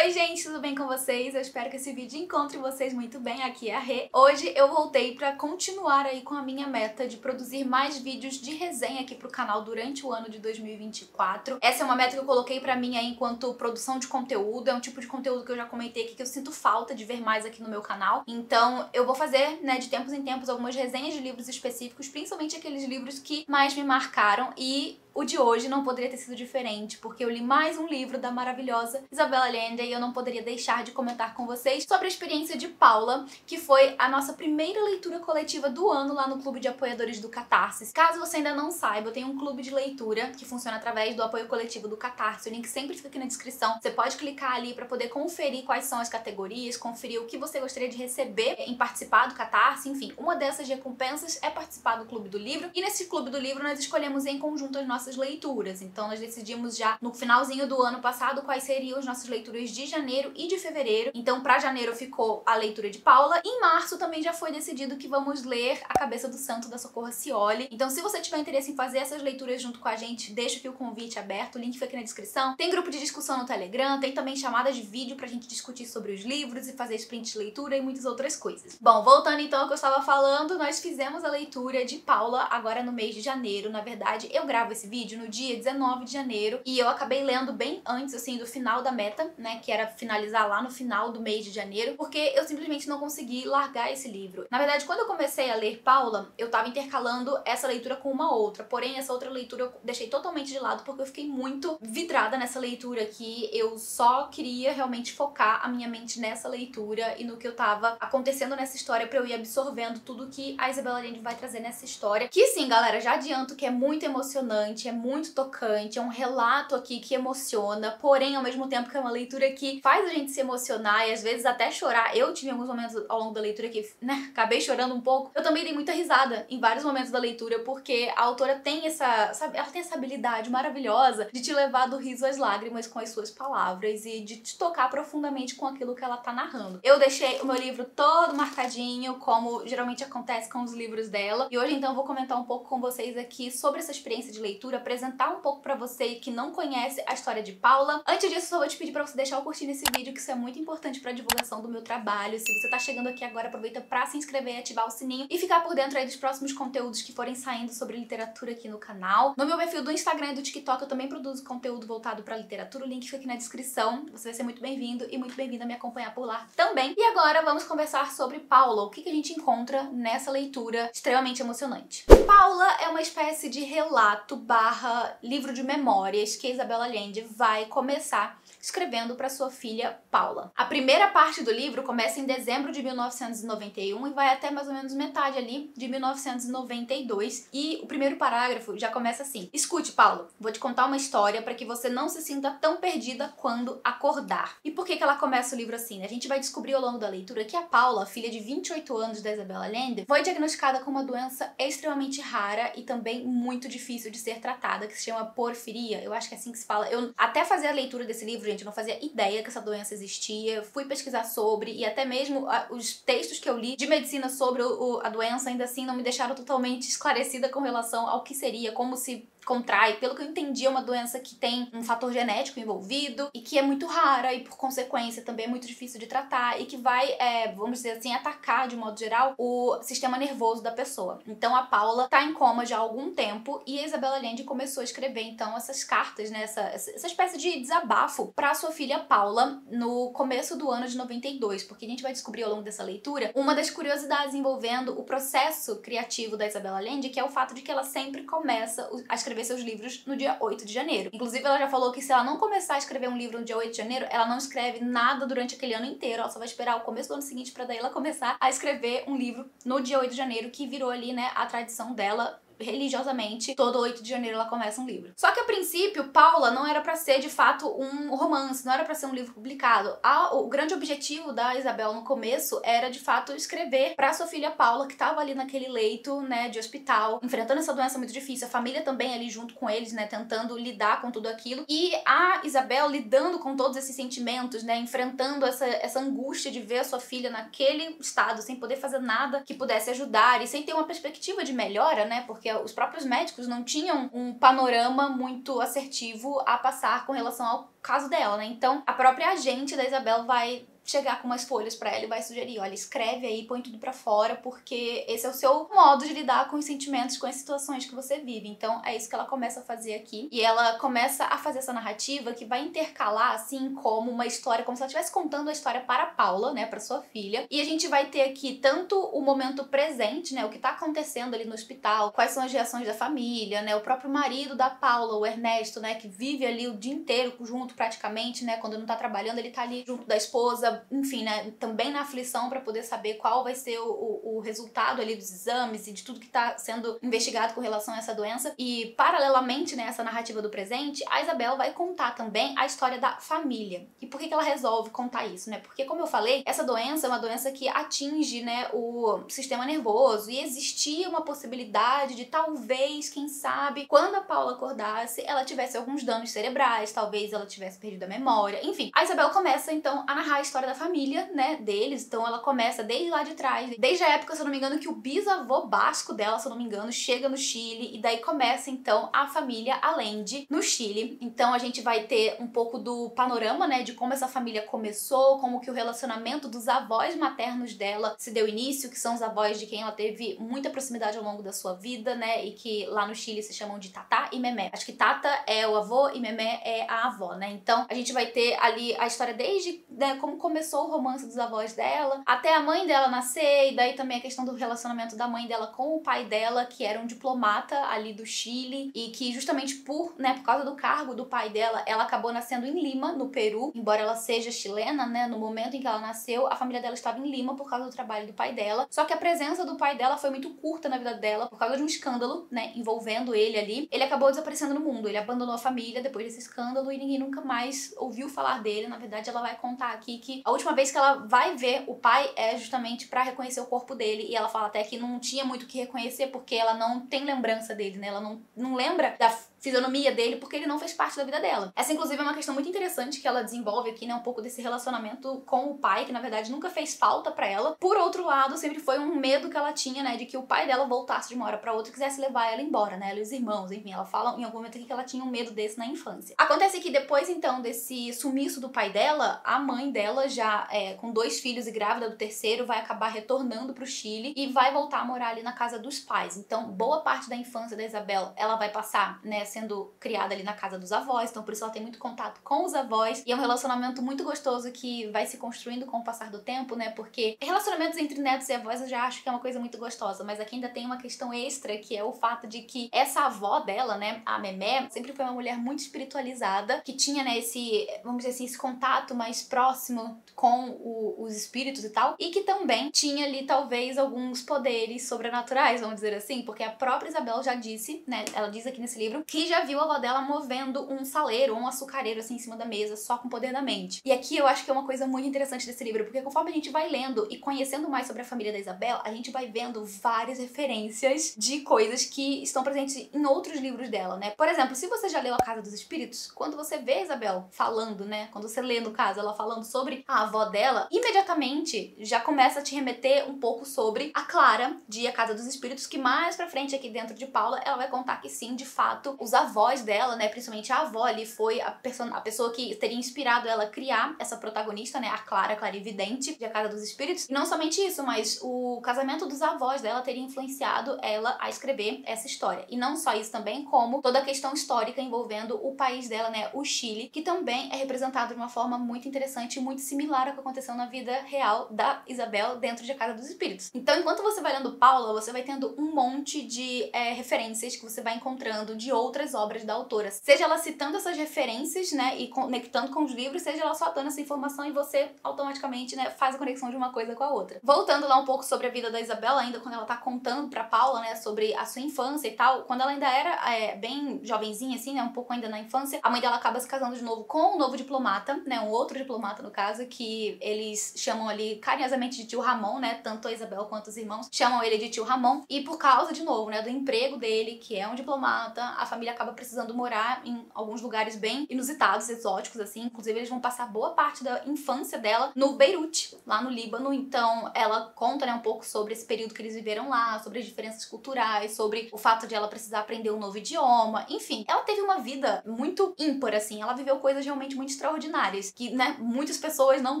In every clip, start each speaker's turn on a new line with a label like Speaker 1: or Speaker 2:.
Speaker 1: Oi gente, tudo bem com vocês? Eu espero que esse vídeo encontre vocês muito bem, aqui é a Rê. Hoje eu voltei pra continuar aí com a minha meta de produzir mais vídeos de resenha aqui pro canal durante o ano de 2024. Essa é uma meta que eu coloquei pra mim aí enquanto produção de conteúdo, é um tipo de conteúdo que eu já comentei aqui que eu sinto falta de ver mais aqui no meu canal. Então eu vou fazer, né, de tempos em tempos algumas resenhas de livros específicos, principalmente aqueles livros que mais me marcaram, e o de hoje não poderia ter sido diferente, porque eu li mais um livro da maravilhosa Isabel Allende e eu não poderia deixar de comentar com vocês sobre a experiência de Paula, que foi a nossa primeira leitura coletiva do ano lá no Clube de Apoiadores do Catarse. Caso você ainda não saiba, eu tenho um clube de leitura que funciona através do apoio coletivo do Catarse. O link sempre fica aqui na descrição. Você pode clicar ali para poder conferir quais são as categorias, conferir o que você gostaria de receber em participar do Catarse, enfim. Uma dessas recompensas é participar do Clube do Livro, e nesse Clube do Livro nós escolhemos em conjunto as nossas leituras. Então nós decidimos já no finalzinho do ano passado quais seriam as nossas leituras de janeiro e de fevereiro. Então pra janeiro ficou a leitura de Paula. Em março também já foi decidido que vamos ler A Cabeça do Santo da Socorro Scioli. Então se você tiver interesse em fazer essas leituras junto com a gente, deixa aqui o convite aberto, o link fica aqui na descrição. Tem grupo de discussão no Telegram, tem também chamadas de vídeo pra gente discutir sobre os livros e fazer sprint de leitura e muitas outras coisas. Bom, voltando então ao que eu estava falando, nós fizemos a leitura de Paula agora no mês de janeiro. Na verdade, eu gravo esse vídeo no dia 19 de janeiro e eu acabei lendo bem antes, assim, do final da meta, né, que era finalizar lá no final do mês de janeiro, porque eu simplesmente não consegui largar esse livro. Na verdade, quando eu comecei a ler Paula, eu tava intercalando essa leitura com uma outra, porém essa outra leitura eu deixei totalmente de lado porque eu fiquei muito vidrada nessa leitura aqui. Eu só queria realmente focar a minha mente nessa leitura e no que eu tava acontecendo nessa história pra eu ir absorvendo tudo que a Isabel Allende vai trazer nessa história. Que sim, galera, já adianto que é muito emocionante, é muito tocante, é um relato aqui que emociona, porém ao mesmo tempo que é uma leitura que faz a gente se emocionar e às vezes até chorar. Eu tive alguns momentos ao longo da leitura que, né, acabei chorando um pouco. Eu também dei muita risada em vários momentos da leitura, porque a autora tem essa, sabe, ela tem essa habilidade maravilhosa de te levar do riso às lágrimas com as suas palavras e de te tocar profundamente com aquilo que ela tá narrando. Eu deixei o meu livro todo marcadinho, como geralmente acontece com os livros dela, e hoje então eu vou comentar um pouco com vocês aqui sobre essa experiência de leitura, apresentar um pouco pra você que não conhece a história de Paula. Antes disso, só vou te pedir pra você deixar o curtir nesse vídeo, que isso é muito importante pra divulgação do meu trabalho. Se você tá chegando aqui agora, aproveita pra se inscrever e ativar o sininho e ficar por dentro aí dos próximos conteúdos que forem saindo sobre literatura aqui no canal. No meu perfil do Instagram e do TikTok eu também produzo conteúdo voltado pra literatura, o link fica aqui na descrição. Você vai ser muito bem-vindo e muito bem-vinda a me acompanhar por lá também. E agora vamos conversar sobre Paula, o que a gente encontra nessa leitura extremamente emocionante. Paula é uma espécie de relato barra livro de memórias que a Isabel Allende vai começar escrevendo para sua filha Paula. A primeira parte do livro começa em dezembro de 1991 e vai até mais ou menos metade ali de 1992, e o primeiro parágrafo já começa assim: escute, Paula, vou te contar uma história para que você não se sinta tão perdida quando acordar. E por que ela começa o livro assim? A gente vai descobrir ao longo da leitura que a Paula, filha de 28 anos da Isabel Allende, foi diagnosticada com uma doença extremamente rara e também muito difícil de ser tratada, que se chama porfiria. Eu acho que é assim que se fala. Eu até fazer a leitura desse livro, gente, eu não fazia ideia que essa doença existia. Fui pesquisar sobre, e até mesmo os textos que eu li de medicina sobre a doença ainda assim não me deixaram totalmente esclarecida com relação ao que seria, como se contrai. Pelo que eu entendi, é uma doença que tem um fator genético envolvido e que é muito rara e, por consequência, também é muito difícil de tratar e que vai, vamos dizer assim, atacar, de modo geral, o sistema nervoso da pessoa. Então a Paula tá em coma já há algum tempo e a Isabel Allende começou a escrever, então, essas cartas, né, essa espécie de desabafo pra sua filha Paula no começo do ano de 92, porque a gente vai descobrir ao longo dessa leitura uma das curiosidades envolvendo o processo criativo da Isabel Allende, que é o fato de que ela sempre começa a escrever seus livros no dia 8 de janeiro. Inclusive, ela já falou que se ela não começar a escrever um livro no dia 8 de janeiro, ela não escreve nada durante aquele ano inteiro, ela só vai esperar o começo do ano seguinte pra daí ela começar a escrever um livro no dia 8 de janeiro, que virou ali, né, a tradição dela. Religiosamente, todo 8 de janeiro ela começa um livro. Só que a princípio, Paula não era pra ser de fato um romance, não era pra ser um livro publicado. O grande objetivo da Isabel no começo era de fato escrever pra sua filha Paula, que tava ali naquele leito, né, de hospital, enfrentando essa doença muito difícil, a família também ali junto com eles, né, tentando lidar com tudo aquilo, e a Isabel lidando com todos esses sentimentos, né, enfrentando essa angústia de ver a sua filha naquele estado, sem poder fazer nada que pudesse ajudar e sem ter uma perspectiva de melhora, né, porque porque os próprios médicos não tinham um panorama muito assertivo a passar com relação ao caso dela, né? Então, a própria agente da Isabel vai chegar com umas folhas pra ela e vai sugerir, olha, escreve aí, põe tudo pra fora, porque esse é o seu modo de lidar com os sentimentos, com as situações que você vive. Então é isso que ela começa a fazer aqui. E ela começa a fazer essa narrativa que vai intercalar, assim, como uma história, como se ela estivesse contando a história para a Paula, né, pra sua filha. E a gente vai ter aqui tanto o momento presente, né, o que tá acontecendo ali no hospital, quais são as reações da família, né, o próprio marido da Paula, o Ernesto, né, que vive ali o dia inteiro junto praticamente, né, quando não tá trabalhando, ele tá ali junto da esposa, enfim, né, também na aflição para poder saber qual vai ser o resultado ali dos exames e de tudo que tá sendo investigado com relação a essa doença. E paralelamente, né, essa narrativa do presente, a Isabel vai contar também a história da família. E por que ela resolve contar isso, né? Porque, como eu falei, essa doença é uma doença que atinge, né, o sistema nervoso, e existia uma possibilidade de talvez, quem sabe, quando a Paula acordasse, ela tivesse alguns danos cerebrais, talvez ela tivesse perdido a memória, enfim. A Isabel começa, então, a narrar a história da família, né, deles. Então ela começa desde lá de trás, desde a época, se eu não me engano, que o bisavô basco dela, se eu não me engano, chega no Chile, e daí começa, então, a família Allende no Chile. Então a gente vai ter um pouco do panorama, né, de como essa família começou, como que o relacionamento dos avós maternos dela se deu início, que são os avós de quem ela teve muita proximidade ao longo da sua vida, né, e que lá no Chile se chamam de Tatá e Memé. Acho que Tata é o avô e Memé é a avó, né. Então a gente vai ter ali a história desde, né, como começou o romance dos avós dela, até a mãe dela nascer, e daí também a questão do relacionamento da mãe dela com o pai dela, que era um diplomata ali do Chile, e que justamente por causa do cargo do pai dela, ela acabou nascendo em Lima, no Peru, embora ela seja chilena, né, no momento em que ela nasceu, a família dela estava em Lima por causa do trabalho do pai dela, só que a presença do pai dela foi muito curta na vida dela, por causa de um escândalo, né, envolvendo ele ali. Ele acabou desaparecendo no mundo, ele abandonou a família depois desse escândalo e ninguém nunca mais ouviu falar dele. Na verdade, ela vai contar aqui que a última vez que ela vai ver o pai é justamente pra reconhecer o corpo dele, e ela fala até que não tinha muito o que reconhecer porque ela não tem lembrança dele, né, ela não lembra da fisionomia dele porque ele não fez parte da vida dela. Essa, inclusive, é uma questão muito interessante que ela desenvolve aqui, né, um pouco desse relacionamento com o pai, que na verdade nunca fez falta pra ela. Por outro lado, sempre foi um medo que ela tinha, né, de que o pai dela voltasse de uma hora pra outra e quisesse levar ela embora, né, ela e os irmãos, enfim, ela fala em algum momento aqui que ela tinha um medo desse na infância. Acontece que depois, então, desse sumiço do pai dela, a mãe dela, já com 2 filhos e grávida do terceiro, vai acabar retornando pro Chile e vai voltar a morar ali na casa dos pais. Então, boa parte da infância da Isabel, ela vai passar, né, sendo criada ali na casa dos avós, então por isso ela tem muito contato com os avós, e é um relacionamento muito gostoso que vai se construindo com o passar do tempo, né, porque relacionamentos entre netos e avós eu já acho que é uma coisa muito gostosa, mas aqui ainda tem uma questão extra, que é o fato de que essa avó dela, né, a Memé, sempre foi uma mulher muito espiritualizada, que tinha, né, esse, vamos dizer assim, esse contato mais próximo com os espíritos e tal, e que também tinha ali talvez alguns poderes sobrenaturais, vamos dizer assim, porque a própria Isabel já disse, né, ela diz aqui nesse livro, que já viu a avó dela movendo um saleiro ou um açucareiro assim em cima da mesa, só com o poder da mente. E aqui eu acho que é uma coisa muito interessante desse livro, porque conforme a gente vai lendo e conhecendo mais sobre a família da Isabel, a gente vai vendo várias referências de coisas que estão presentes em outros livros dela, né? Por exemplo, se você já leu A Casa dos Espíritos, quando você vê a Isabel falando, né, quando você lê no caso ela falando sobre a avó dela, imediatamente já começa a te remeter um pouco sobre a Clara de A Casa dos Espíritos, que mais pra frente aqui dentro de Paula, ela vai contar que sim, de fato, os avós dela, né, principalmente a avó ali, foi a pessoa que teria inspirado ela a criar essa protagonista, né, a Clara, clarividente, de A Casa dos Espíritos. E não somente isso, mas o casamento dos avós dela teria influenciado ela a escrever essa história. E não só isso também, como toda a questão histórica envolvendo o país dela, né, o Chile, que também é representado de uma forma muito interessante e muito similar ao que aconteceu na vida real da Isabel dentro de A Casa dos Espíritos. Então, enquanto você vai lendo Paula, você vai tendo um monte de referências que você vai encontrando de outras obras da autora. Seja ela citando essas referências, né, e conectando com os livros, seja ela só dando essa informação e você automaticamente, né, faz a conexão de uma coisa com a outra. Voltando lá um pouco sobre a vida da Isabel, ainda quando ela tá contando pra Paula, né, sobre a sua infância e tal, quando ela ainda era bem jovenzinha, assim, né, um pouco ainda na infância, a mãe dela acaba se casando de novo com um novo diplomata, né, um outro diplomata no caso, que eles chamam ali carinhosamente de tio Ramon, né, tanto a Isabel quanto os irmãos chamam ele de tio Ramon, e por causa, de novo, né, do emprego dele, que é um diplomata, a família família acaba precisando morar em alguns lugares bem inusitados, exóticos, assim. Inclusive, eles vão passar boa parte da infância dela no Beirute, lá no Líbano. Então, ela conta, né, um pouco sobre esse período que eles viveram lá, sobre as diferenças culturais, sobre o fato de ela precisar aprender um novo idioma. Enfim, ela teve uma vida muito ímpar, assim. Ela viveu coisas realmente muito extraordinárias, que, né, muitas pessoas não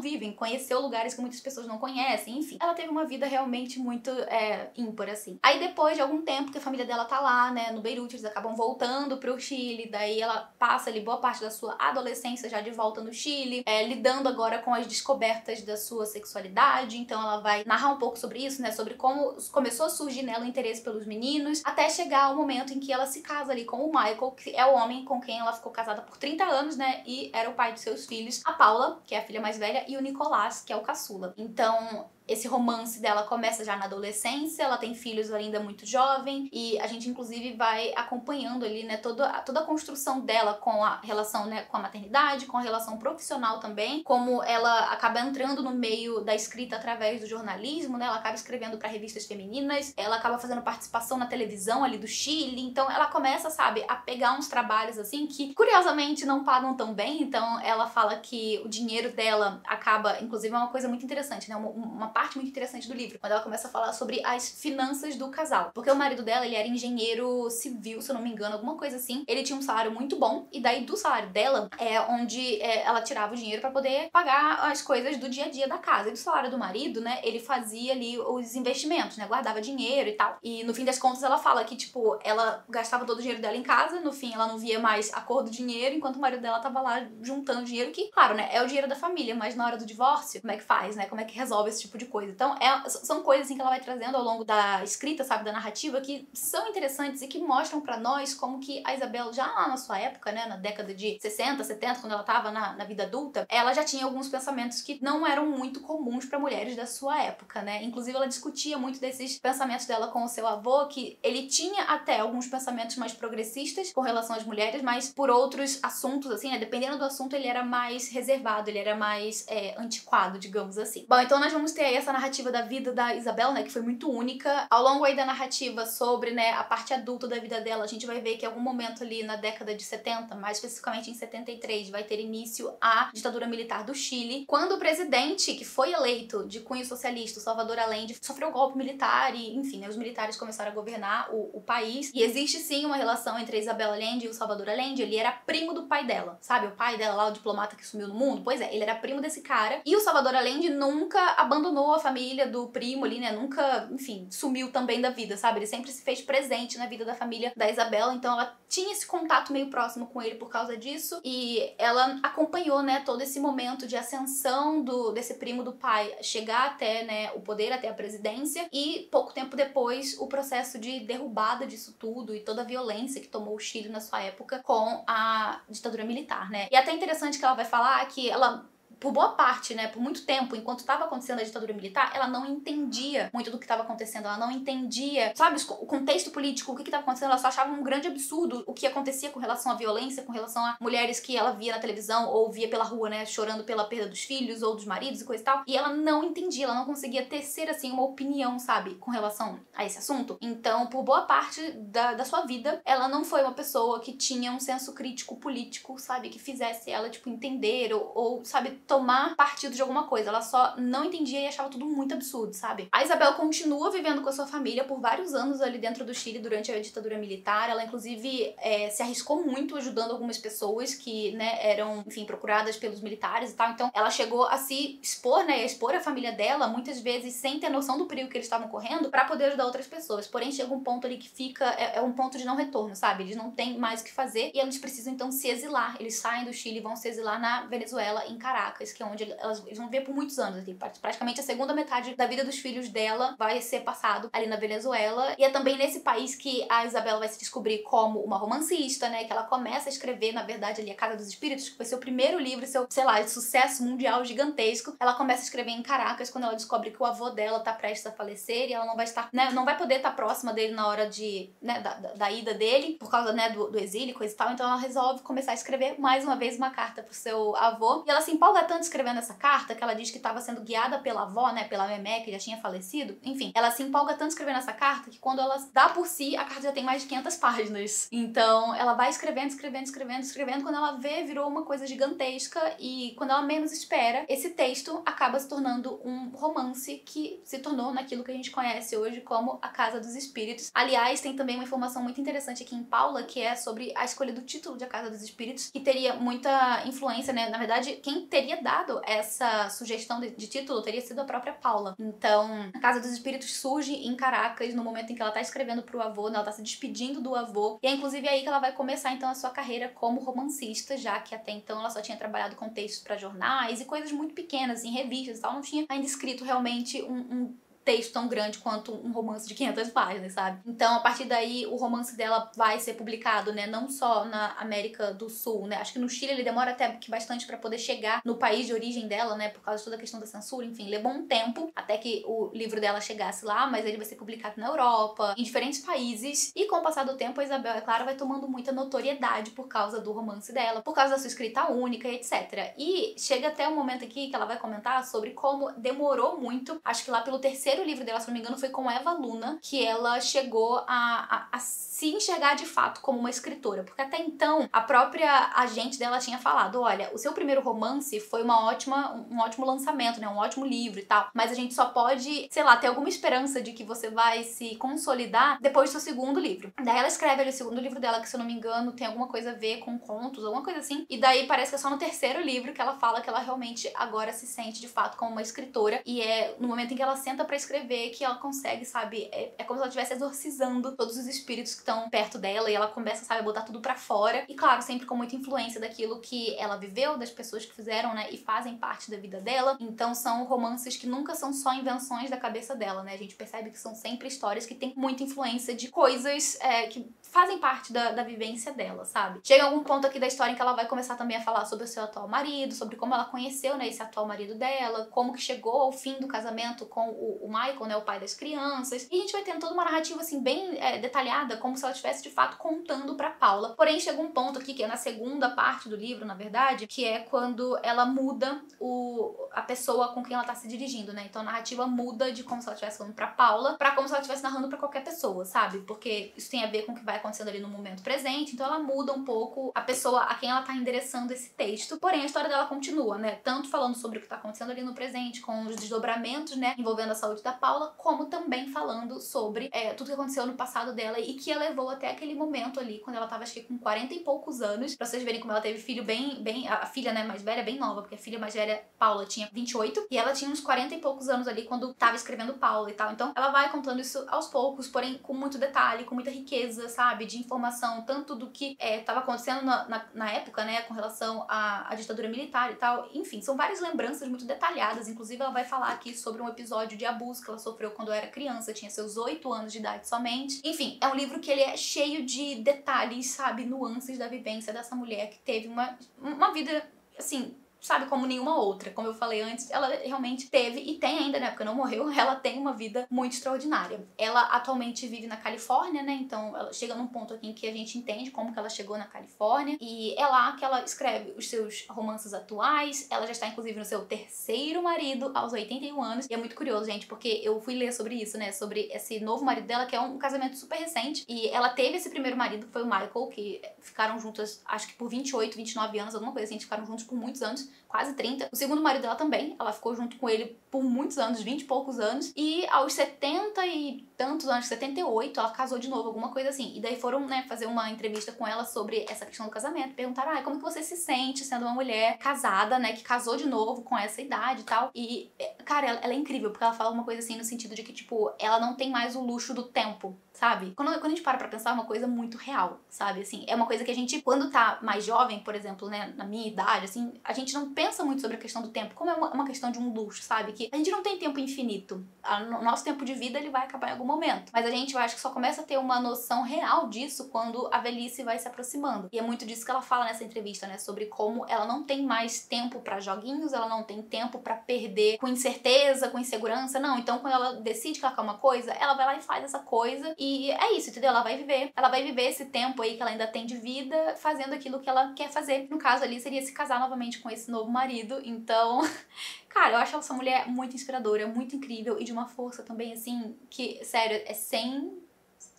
Speaker 1: vivem. Conheceu lugares que muitas pessoas não conhecem. Enfim, ela teve uma vida realmente muito ímpar, assim. Aí, depois de algum tempo que a família dela tá lá, né, no Beirute, eles acabam voltando pro Chile. Daí ela passa ali boa parte da sua adolescência já de volta no Chile, lidando agora com as descobertas da sua sexualidade. Então ela vai narrar um pouco sobre isso, né, sobre como começou a surgir nela o interesse pelos meninos, até chegar ao momento em que ela se casa ali com o Michael, que é o homem com quem ela ficou casada por 30 anos, né, e era o pai de seus filhos, a Paula, que é a filha mais velha, e o Nicolás, que é o caçula. Então, esse romance dela começa já na adolescência, ela tem filhos ainda muito jovem, e a gente inclusive vai acompanhando ali, né, toda a construção dela com a relação, né, com a maternidade, com a relação profissional também, como ela acaba entrando no meio da escrita através do jornalismo, né, ela acaba escrevendo para revistas femininas, ela acaba fazendo participação na televisão ali do Chile, então ela começa, sabe, a pegar uns trabalhos assim que curiosamente não pagam tão bem. Então ela fala que o dinheiro dela acaba, inclusive é uma coisa muito interessante, né, uma parte muito interessante do livro, quando ela começa a falar sobre as finanças do casal. Porque o marido dela, ele era engenheiro civil, se eu não me engano, alguma coisa assim. Ele tinha um salário muito bom, e daí do salário dela é onde ela tirava o dinheiro pra poder pagar as coisas do dia a dia da casa. E do salário do marido, né, ele fazia ali os investimentos, né, guardava dinheiro e tal. E no fim das contas ela fala que, tipo, ela gastava todo o dinheiro dela em casa, no fim ela não via mais a cor do dinheiro, enquanto o marido dela tava lá juntando dinheiro, que, claro, né, é o dinheiro da família, mas na hora do divórcio, como é que faz, né, como é que resolve esse tipo de coisa? Então, são coisas assim que ela vai trazendo ao longo da escrita, sabe, da narrativa, que são interessantes e que mostram pra nós como que a Isabel, já lá na sua época, né, na década de 60, 70, quando ela tava na vida adulta, ela já tinha alguns pensamentos que não eram muito comuns pra mulheres da sua época, né? Inclusive, ela discutia muito desses pensamentos dela com o seu avô, que ele tinha até alguns pensamentos mais progressistas com relação às mulheres, mas por outros assuntos, assim, né, dependendo do assunto, ele era mais reservado, ele era mais antiquado, digamos assim. Bom, então nós vamos ter aí essa narrativa da vida da Isabel, né, que foi muito única. Ao longo aí da narrativa sobre, né, a parte adulta da vida dela, a gente vai ver que em algum momento ali na década de 70, mais especificamente em 73, vai ter início a ditadura militar do Chile, quando o presidente, que foi eleito de cunho socialista, o Salvador Allende, sofreu um golpe militar e, enfim, né, os militares começaram a governar o país. E existe sim uma relação entre a Isabel Allende e o Salvador Allende. Ele era primo do pai dela, sabe? O pai dela lá, o diplomata que sumiu no mundo. Pois é, ele era primo desse cara. E o Salvador Allende nunca abandonou a família do primo ali, né? Nunca, enfim, sumiu também da vida, sabe? Ele sempre se fez presente na vida da família da Isabel, então ela tinha esse contato meio próximo com ele por causa disso, e ela acompanhou, né, todo esse momento de ascensão desse primo do pai chegar até, né, o poder, até a presidência, e pouco tempo depois o processo de derrubada disso tudo e toda a violência que tomou o Chile na sua época com a ditadura militar, né? E é até interessante que ela vai falar que ela, por boa parte, né, por muito tempo, enquanto estava acontecendo a ditadura militar, ela não entendia muito do que estava acontecendo, ela não entendia, sabe, o contexto político, o que estava acontecendo, ela só achava um grande absurdo o que acontecia com relação à violência, com relação a mulheres que ela via na televisão ou via pela rua, né, chorando pela perda dos filhos ou dos maridos e coisa e tal, e ela não entendia, ela não conseguia tecer, assim, uma opinião, sabe, com relação a esse assunto. Então, por boa parte da sua vida, ela não foi uma pessoa que tinha um senso crítico político, sabe, que fizesse ela, tipo, entender ou sabe, tomar partido de alguma coisa. Ela só não entendia e achava tudo muito absurdo, sabe? A Isabel continua vivendo com a sua família por vários anos ali dentro do Chile durante a ditadura militar. Ela, inclusive, se arriscou muito ajudando algumas pessoas que, né, eram, enfim, procuradas pelos militares e tal. Então, ela chegou a se expor, né, a expor a família dela, muitas vezes sem ter noção do perigo que eles estavam correndo, pra poder ajudar outras pessoas. Porém, chega um ponto ali que fica, é um ponto de não retorno, sabe? Eles não têm mais o que fazer e eles precisam, então, se exilar. Eles saem do Chile e vão se exilar na Venezuela, em Caracas, que é onde eles vão viver por muitos anos. Praticamente a segunda metade da vida dos filhos dela vai ser passado ali na Venezuela. E é também nesse país que a Isabela vai se descobrir como uma romancista, né? Que ela começa a escrever, na verdade, ali A Casa dos Espíritos, que foi seu primeiro livro, seu, sei lá, de sucesso mundial gigantesco. Ela começa a escrever em Caracas quando ela descobre que o avô dela tá prestes a falecer e ela não vai estar, né? Não vai poder estar próxima dele na hora de, né, da ida dele, por causa, né, do exílio e coisa e tal. Então ela resolve começar a escrever mais uma vez uma carta pro seu avô. E ela se empolga tanto escrevendo essa carta que ela diz que estava sendo guiada pela avó, né, pela Memé, que já tinha falecido. Enfim, ela se empolga tanto escrevendo essa carta que quando ela dá por si, a carta já tem mais de 500 páginas. Então, ela vai escrevendo, escrevendo, escrevendo, escrevendo. Quando ela vê, virou uma coisa gigantesca e quando ela menos espera, esse texto acaba se tornando um romance que se tornou naquilo que a gente conhece hoje como A Casa dos Espíritos. Aliás, tem também uma informação muito interessante aqui em Paula, que é sobre a escolha do título de A Casa dos Espíritos, que teria muita influência, né? Na verdade, quem teria dado essa sugestão de título teria sido a própria Paula. Então, A Casa dos Espíritos surge em Caracas no momento em que ela tá escrevendo pro avô, né? Ela tá se despedindo do avô. E é inclusive aí que ela vai começar então a sua carreira como romancista, já que até então ela só tinha trabalhado com textos para jornais e coisas muito pequenas, em revistas e tal. Não tinha ainda escrito realmente um texto tão grande quanto um romance de 500 páginas, sabe? Então, a partir daí, o romance dela vai ser publicado, né? Não só na América do Sul, né? Acho que no Chile ele demora até que bastante pra poder chegar no país de origem dela, né? Por causa de toda a questão da censura, enfim, levou um tempo até que o livro dela chegasse lá, mas ele vai ser publicado na Europa, em diferentes países, e com o passar do tempo, a Isabel, é claro, vai tomando muita notoriedade por causa do romance dela, por causa da sua escrita única, etc. E chega até um momento aqui que ela vai comentar sobre como demorou muito, acho que lá pelo terceiro livro dela, se não me engano, foi com Eva Luna, que ela chegou a se enxergar de fato como uma escritora. Porque até então, a própria agente dela tinha falado, olha, o seu primeiro romance foi um ótimo lançamento, né? Um ótimo livro e tal. Mas a gente só pode, sei lá, ter alguma esperança de que você vai se consolidar depois do seu segundo livro. Daí ela escreve ali o segundo livro dela, que se eu não me engano, tem alguma coisa a ver com contos, alguma coisa assim. E daí parece que é só no terceiro livro que ela fala que ela realmente agora se sente de fato como uma escritora. E é no momento em que ela senta pra escrever que ela consegue, sabe? É como se ela estivesse exorcizando todos os espíritos que estão perto dela e ela começa, sabe, a botar tudo pra fora. E claro, sempre com muita influência daquilo que ela viveu, das pessoas que fizeram, né? E fazem parte da vida dela. Então são romances que nunca são só invenções da cabeça dela, né? A gente percebe que são sempre histórias que têm muita influência de coisas que fazem parte da vivência dela, sabe? Chega algum ponto aqui da história em que ela vai começar também a falar sobre o seu atual marido, sobre como ela conheceu, né, esse atual marido dela, como que chegou ao fim do casamento com o Michael, né, o pai das crianças. E a gente vai tendo toda uma narrativa, assim, bem detalhada, como se ela estivesse, de fato, contando pra Paula. Porém, chega um ponto aqui, que é na segunda parte do livro, na verdade, que é quando ela muda a pessoa com quem ela tá se dirigindo, né? Então a narrativa muda de como se ela estivesse falando pra Paula pra como se ela estivesse narrando pra qualquer pessoa, sabe? Porque isso tem a ver com o que vai acontecendo ali no momento presente, então ela muda um pouco a pessoa a quem ela tá endereçando esse texto. Porém, a história dela continua, né? Tanto falando sobre o que tá acontecendo ali no presente, com os desdobramentos, né, envolvendo a saúde da Paula, como também falando sobre tudo que aconteceu no passado dela e que a levou até aquele momento ali, quando ela tava, acho que com 40 e poucos anos, pra vocês verem como ela teve filho a filha, né, mais velha, bem nova, porque a filha mais velha, Paula, tinha 28, e ela tinha uns 40 e poucos anos ali quando tava escrevendo Paula e tal. Então, ela vai contando isso aos poucos, porém com muito detalhe, com muita riqueza, sabe, de informação, tanto do que tava acontecendo na época, né, com relação à ditadura militar e tal. Enfim, são várias lembranças muito detalhadas, inclusive ela vai falar aqui sobre um episódio de abuso que ela sofreu quando era criança, tinha seus 8 anos de idade somente. Enfim, é um livro que ele é cheio de detalhes, sabe, nuances da vivência dessa mulher que teve uma vida, assim, sabe, como nenhuma outra. Como eu falei antes, ela realmente teve, e tem ainda, né, porque não morreu, ela tem uma vida muito extraordinária. Ela atualmente vive na Califórnia, né, então ela chega num ponto aqui em que a gente entende como que ela chegou na Califórnia, e é lá que ela escreve os seus romances atuais. Ela já está, inclusive, no seu terceiro marido, aos 81 anos, e é muito curioso, gente, porque eu fui ler sobre isso, né, sobre esse novo marido dela, que é um casamento super recente, e ela teve esse primeiro marido, que foi o Michael, que ficaram juntas, acho que por 28, 29 anos, alguma coisa assim, ficaram juntos por muitos anos, quase 30. O segundo marido dela também, ela ficou junto com ele por muitos anos, 20 e poucos anos, e aos 70 e tantos anos, 78, ela casou de novo, alguma coisa assim. E daí foram, né, fazer uma entrevista com ela sobre essa questão do casamento, perguntaram, como que você se sente sendo uma mulher casada, né, que casou de novo com essa idade e tal. E, cara, ela é incrível, porque ela fala uma coisa assim no sentido de que, tipo, ela não tem mais o luxo do tempo, sabe? Quando a gente para pra pensar, é uma coisa muito real, sabe? Assim, é uma coisa que a gente, quando tá mais jovem, por exemplo, né, na minha idade, assim, a gente não pensa muito sobre a questão do tempo, como é uma questão de um luxo, sabe? Que a gente não tem tempo infinito. O nosso tempo de vida, ele vai acabar em algum momento. Mas a gente, eu acho que só começa a ter uma noção real disso quando a velhice vai se aproximando. E é muito disso que ela fala nessa entrevista, né? Sobre como ela não tem mais tempo pra joguinhos, ela não tem tempo pra perder com incerteza, com insegurança, não. Então, quando ela decide que ela quer uma coisa, ela vai lá e faz essa coisa. E é isso, entendeu? Ela vai viver esse tempo aí que ela ainda tem de vida fazendo aquilo que ela quer fazer. No caso ali, seria se casar novamente com esse esse novo marido, então... Cara, eu acho essa mulher muito inspiradora, muito incrível e de uma força também, assim, que, sério, é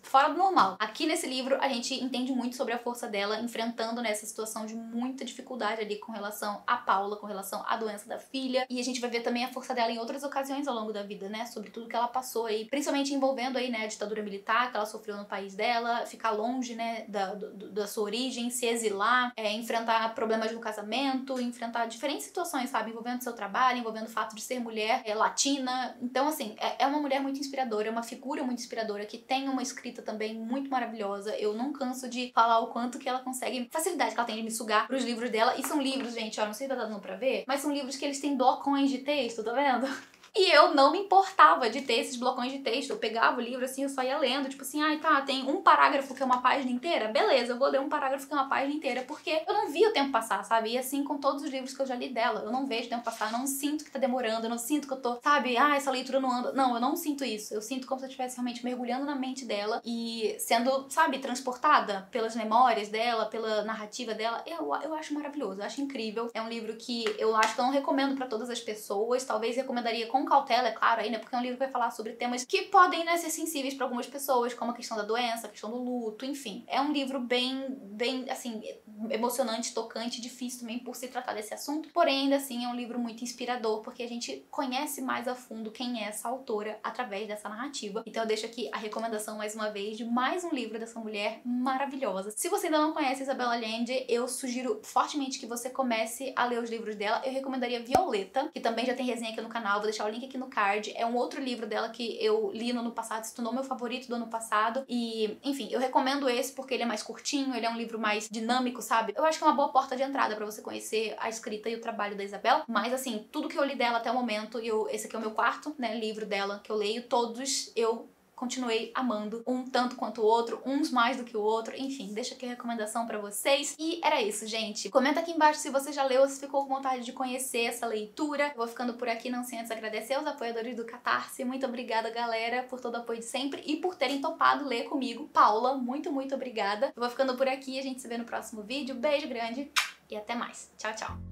Speaker 1: fora do normal. Aqui nesse livro a gente entende muito sobre a força dela enfrentando nessa situação de muita dificuldade ali com relação a Paula, com relação à doença da filha, e a gente vai ver também a força dela em outras ocasiões ao longo da vida, né, sobre tudo que ela passou aí, principalmente envolvendo aí, né, a ditadura militar que ela sofreu no país dela, ficar longe, né, da sua origem, se exilar, enfrentar problemas no casamento, enfrentar diferentes situações, sabe, envolvendo seu trabalho, envolvendo o fato de ser mulher latina. Então, assim, é uma mulher muito inspiradora, é uma figura muito inspiradora que tem uma escrita também muito maravilhosa. Eu não canso de falar o quanto que ela consegue, facilidade que ela tem de me sugar pros livros dela. E são livros, gente, ó, não sei se tá dando pra ver, mas são livros que eles têm blocões de texto, tá vendo? E eu não me importava de ter esses blocões de texto. Eu pegava o livro assim, eu só ia lendo, tipo assim, ai tá, tem um parágrafo que é uma página inteira? Beleza, eu vou ler um parágrafo que é uma página inteira, porque eu não vi o tempo passar, sabe? E assim com todos os livros que eu já li dela, eu não vejo o tempo passar, eu não sinto que tá demorando, eu não sinto que eu tô, sabe, essa leitura não anda. Não, eu não sinto isso. Eu sinto como se eu estivesse realmente mergulhando na mente dela e sendo, sabe, transportada pelas memórias dela, pela narrativa dela. Eu acho maravilhoso, eu acho incrível. É um livro que eu acho que eu não recomendo pra todas as pessoas, talvez recomendaria com cautela, é claro, aí, né? Porque é um livro que vai falar sobre temas que podem, né, ser sensíveis para algumas pessoas, como a questão da doença, a questão do luto, enfim. É um livro bem, assim, emocionante, tocante, difícil também por se tratar desse assunto, porém, ainda assim, é um livro muito inspirador, porque a gente conhece mais a fundo quem é essa autora através dessa narrativa. Então eu deixo aqui a recomendação, mais uma vez, de mais um livro dessa mulher maravilhosa. Se você ainda não conhece Isabel Allende, eu sugiro fortemente que você comece a ler os livros dela. Eu recomendaria Violeta, que também já tem resenha aqui no canal, vou deixar o link aqui no card. É um outro livro dela que eu li no ano passado, se tornou meu favorito do ano passado. E, enfim, eu recomendo esse porque ele é mais curtinho, ele é um livro mais dinâmico, sabe? Eu acho que é uma boa porta de entrada pra você conhecer a escrita e o trabalho da Isabel. Mas, assim, tudo que eu li dela até o momento, esse aqui é o meu quarto, né, livro dela que eu leio, todos eu continuei amando, um tanto quanto o outro, uns mais do que o outro, enfim, deixa aqui a recomendação pra vocês. E era isso, gente. Comenta aqui embaixo se você já leu ou se ficou com vontade de conhecer essa leitura. Eu vou ficando por aqui, não sem antes agradecer aos apoiadores do Catarse. Muito obrigada, galera, por todo o apoio de sempre e por terem topado ler comigo. Paula, muito, muito obrigada. Eu vou ficando por aqui, a gente se vê no próximo vídeo. Beijo grande e até mais. Tchau, tchau.